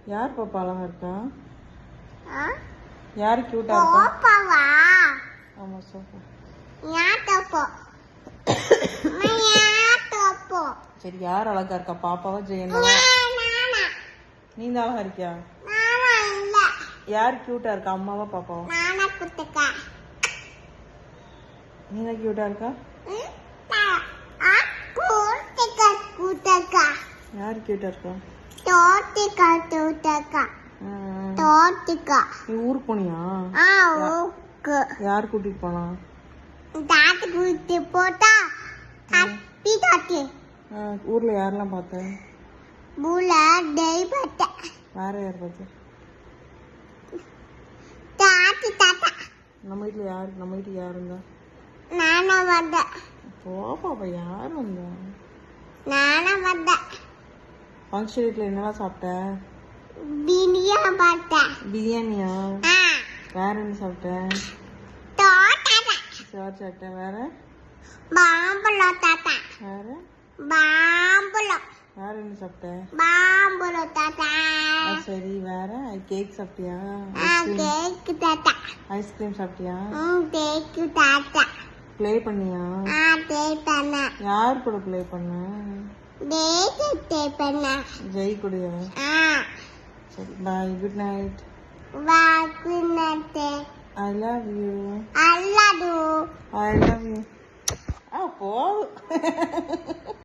யார் பாப்பா அழகா இருக்கா? யார் கியூட்டா இருக்கா? பாப்பாவா? ஆமா சோஃபா. சரி யார் அழகா இருக்கா? பாப்பாவா ஜெயனாவா? நீ தான் அழகா இருக்கியா? யார் கியூட்டா இருக்கா? அம்மாவா பாப்பாவா? நீ தான் கியூட்டா இருக்கா? யார் கியூட்டா இருக்கா? நீ ஊருக்கு போனியா? யார் கூட்டிட்டு போனா? ஊர்ல யாரெல்லாம் பார்த்த? வேற யார் பார்த்த? நம்ம வீட்டுல யார் இருந்தா? பாப்பா யார் வந்தா? ஃபங்க்ஷன் வீட்ல என்னெல்லாம் சாப்பிட்ட? பிரியாணியா? வேற என்ன சாப்பிட்ட? சோறு சாப்பிட்டேன். வேற வேற என்ன சாப்பிட்ட? சரி வேற கேக் சாப்பிட்டியா? ஐஸ்கிரீம் சாப்பிட்டியா? ப்ளே பண்ணியா? யார் கூட ப்ளே பண்ண? ஜெய் கூடயா? சரி bye, good night. I love you. I love you. போதும்.